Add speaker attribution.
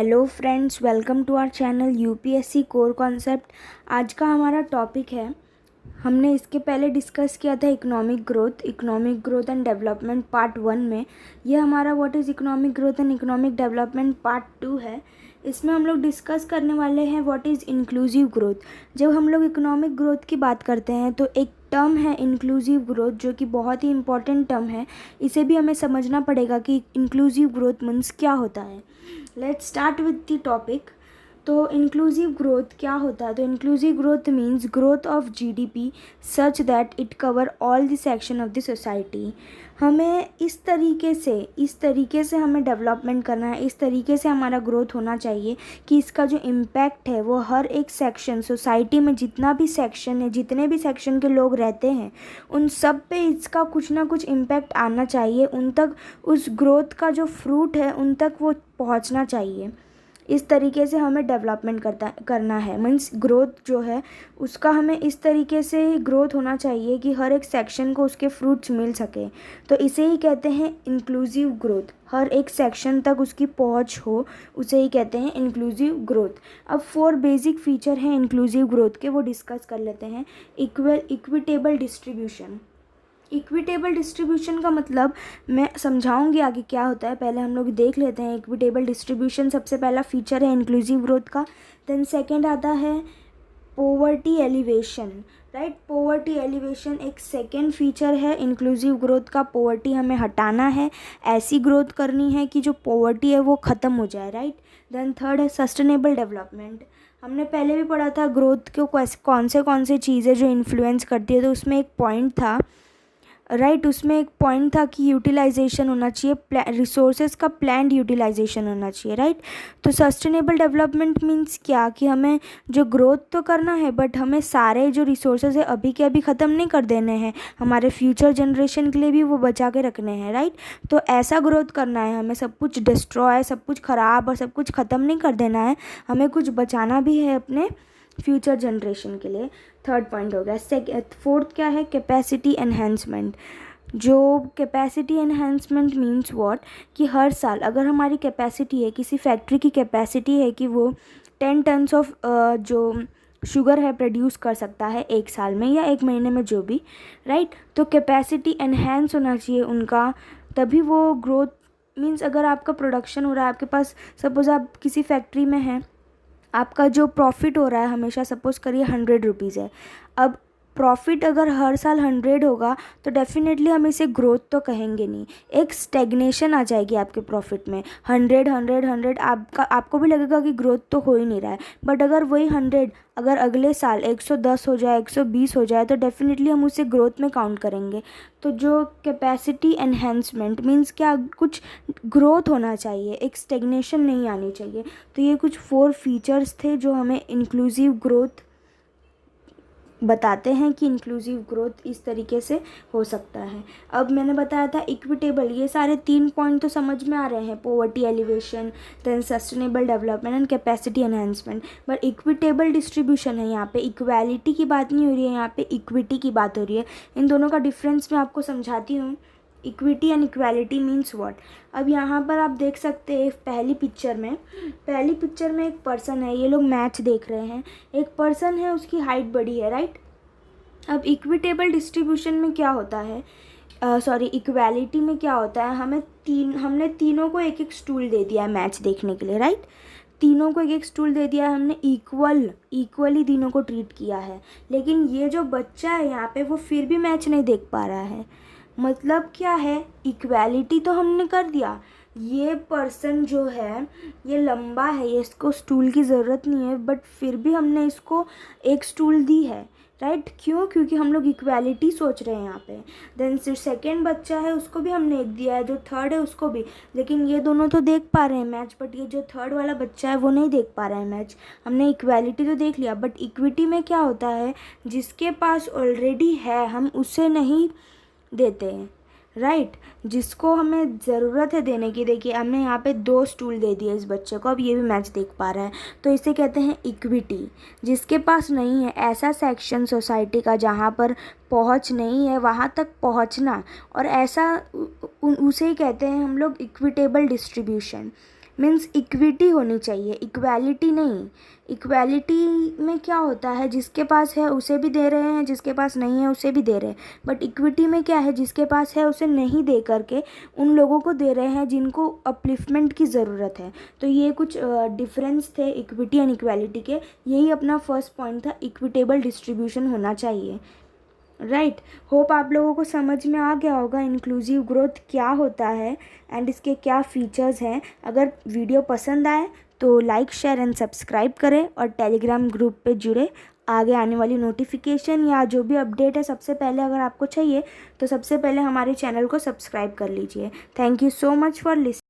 Speaker 1: Hello friends, welcome to our channel UPSC core concept. आज का हमारा टॉपिक है, हमने इसके पहले डिस्कस किया था economic growth and development part 1 में। यह हमारा what is economic growth and economic development part 2 है। इसमें हम लोग डिस्कस करने वाले हैं व्हाट इज़ इंक्लूसिव ग्रोथ। जब हम लोग इकोनॉमिक ग्रोथ की बात करते हैं तो एक टर्म है इंक्लूसिव ग्रोथ, जो कि बहुत ही इंपॉर्टेंट टर्म है। इसे भी हमें समझना पड़ेगा कि इंक्लूसिव ग्रोथ मीन्स क्या होता है। Let's start with the topic. तो इंक्लूसिव ग्रोथ क्या होता है? तो inclusive growth means growth of GDP such that it cover all the section of the society. हमें इस तरीके से हमें डेवलपमेंट करना है, इस तरीके से हमारा ग्रोथ होना चाहिए कि इसका जो इम्पैक्ट है वो हर एक सेक्शन, सोसाइटी में जितना भी सेक्शन है, जितने भी सेक्शन के लोग रहते हैं, उन सब पे इसका कुछ ना कुछ इम्पैक्ट आना चाहिए। उन तक उस ग्रोथ का जो फ्रूट है उन तक वो पहुंचना चाहिए। इस तरीके से हमें डेवलपमेंट करना है। मीन्स ग्रोथ जो है उसका हमें इस तरीके से ग्रोथ होना चाहिए कि हर एक सेक्शन को उसके फ्रूट्स मिल सके। तो इसे ही कहते हैं इंक्लूसिव ग्रोथ। हर एक सेक्शन तक उसकी पहुंच हो, उसे ही कहते हैं इंक्लूसिव ग्रोथ। अब 4 बेसिक फीचर हैं इंक्लूसिव ग्रोथ के, वो डिस्कस कर लेते हैं। Equitable distribution. इक्विटेबल डिस्ट्रीब्यूशन का मतलब मैं समझाऊंगी आगे क्या होता है, पहले हम लोग देख लेते हैं। इक्विटेबल डिस्ट्रीब्यूशन सबसे पहला फीचर है इंक्लूसिव ग्रोथ का। देन सेकंड आता है poverty elevation, right. Poverty elevation एक सेकंड फीचर है इंक्लूसिव ग्रोथ का। पोवर्टी हमें हटाना है, ऐसी ग्रोथ करनी है कि जो पोवर्टी है वो ख़त्म हो जाए, राइट। देन थर्ड है सस्टेनेबल डेवलपमेंट। हमने पहले भी पढ़ा था ग्रोथ को कौन से चीज़ें जो इन्फ्लुएंस करती है, तो उसमें एक पॉइंट था, राइट। उसमें एक पॉइंट था कि यूटिलाइजेशन होना चाहिए, रिसोर्सेज का प्लान्ड यूटिलाइजेशन होना चाहिए, राइट। तो सस्टेनेबल डेवलपमेंट मीन्स क्या, कि हमें जो ग्रोथ तो करना है बट हमें सारे जो रिसोर्सेज है अभी के अभी ख़त्म नहीं कर देने हैं, हमारे फ्यूचर जनरेशन के लिए भी वो बचा के रखने हैं, राइट। तो ऐसा ग्रोथ करना है हमें, सब कुछ डिस्ट्रॉय, सब कुछ ख़राब और सब कुछ ख़त्म नहीं कर देना है, हमें कुछ बचाना भी है अपने फ्यूचर जनरेशन के लिए। थर्ड पॉइंट हो गया। फोर्थ क्या है? Capacity enhancement. जो कैपेसिटी एनहेंसमेंट मीन्स व्हाट, कि हर साल अगर हमारी कैपेसिटी है, किसी फैक्ट्री की कैपेसिटी है कि वो 10 टन्स ऑफ जो शुगर है प्रोड्यूस कर सकता है एक साल में या एक महीने में, जो भी, राइट। तो कैपेसिटी एनहेंस होना चाहिए उनका, तभी वो ग्रोथ। मीन्स अगर आपका प्रोडक्शन हो रहा है, आपके पास सपोज़ आप किसी फैक्ट्री में हैं, आपका जो प्रॉफिट हो रहा है हमेशा, सपोज़ करिए 100 रुपीज़ है। अब प्रॉफिट अगर हर साल 100 होगा तो डेफिनेटली हम इसे ग्रोथ तो कहेंगे नहीं, एक स्टेग्नेशन आ जाएगी आपके प्रॉफिट में। 100 आपको भी लगेगा कि ग्रोथ तो हो ही नहीं रहा है। बट अगर वही 100 अगर अगले साल 110 हो जाए, 120 हो जाए, तो डेफिनेटली हम उसे ग्रोथ में काउंट करेंगे। तो जो कैपेसिटी एनहेंसमेंट मीन्स क्या, कुछ ग्रोथ होना चाहिए, एक स्टेग्नेशन नहीं आनी चाहिए। तो ये कुछ 4 फीचर्स थे जो हमें इंक्लूसिव ग्रोथ बताते हैं कि इंक्लूसिव ग्रोथ इस तरीके से हो सकता है। अब मैंने बताया था इक्विटेबल, ये सारे 3 पॉइंट तो समझ में आ रहे हैं, poverty alleviation, then sustainable development and capacity enhancement. But equitable distribution है, यहाँ पे इक्वालिटी की बात नहीं हो रही है, यहाँ पे इक्विटी की बात हो रही है। इन दोनों का डिफरेंस मैं आपको समझाती हूँ। Equity and equality means what. अब यहाँ पर आप देख सकते हैं पहली पिक्चर में एक पर्सन है, ये लोग मैच देख रहे हैं। एक पर्सन है, उसकी हाइट बड़ी है, राइट। अब इक्विटेबल डिस्ट्रीब्यूशन में क्या होता है, इक्वालिटी में क्या होता है, हमने तीनों को एक एक स्टूल दे दिया है मैच देखने के लिए, राइट। तीनों को एक एक स्टूल दे दिया है हमने, इक्वली तीनों को ट्रीट किया है। लेकिन ये जो बच्चा है यहाँ पे, वो फिर भी मैच नहीं देख पा रहा है। मतलब क्या है, इक्वालिटी तो हमने कर दिया, ये पर्सन जो है ये लंबा है, ये इसको स्टूल की ज़रूरत नहीं है, बट फिर भी हमने इसको एक स्टूल दी है, राइट। क्यों? क्योंकि हम लोग इक्वालिटी सोच रहे हैं यहाँ पे। देन सेकेंड बच्चा है, उसको भी हमने एक दिया है, जो थर्ड है उसको भी। लेकिन ये दोनों तो देख पा रहे हैं मैच, बट ये जो थर्ड वाला बच्चा है वो नहीं देख पा रहा है मैच। हमने इक्वालिटी तो देख लिया, बट इक्विटी में क्या होता है, जिसके पास ऑलरेडी है हम उसे नहीं देते हैं, राइट। जिसको हमें ज़रूरत है देने की, देखिए हमने यहाँ पे 2 स्टूल दे दिए इस बच्चे को, अब ये भी मैच देख पा रहा है, तो इसे कहते हैं इक्विटी। जिसके पास नहीं है, ऐसा सेक्शन सोसाइटी का जहाँ पर पहुँच नहीं है, वहाँ तक पहुँचना, और ऐसा उसे ही कहते हैं हम लोग इक्विटेबल डिस्ट्रीब्यूशन। मीन्स इक्विटी होनी चाहिए, इक्वालिटी नहीं। इक्वालिटी में क्या होता है, जिसके पास है उसे भी दे रहे हैं, जिसके पास नहीं है उसे भी दे रहे हैं। बट इक्विटी में क्या है, जिसके पास है उसे नहीं दे करके उन लोगों को दे रहे हैं जिनको अपलिफ्टमेंट की ज़रूरत है। तो ये कुछ डिफरेंस थे इक्विटी एंड इक्वालिटी के। यही अपना फर्स्ट पॉइंट था, इक्विटेबल डिस्ट्रीब्यूशन होना चाहिए। राइट, होप आप लोगों को समझ में आ गया होगा इंक्लूसिव ग्रोथ क्या होता है एंड इसके क्या फीचर्स हैं। अगर वीडियो पसंद आए तो लाइक शेयर एंड सब्सक्राइब करें और टेलीग्राम ग्रुप पे जुड़े। आगे आने वाली नोटिफिकेशन या जो भी अपडेट है सबसे पहले अगर आपको चाहिए तो सबसे पहले हमारे चैनल को सब्सक्राइब कर लीजिए। Thank you so much for listening.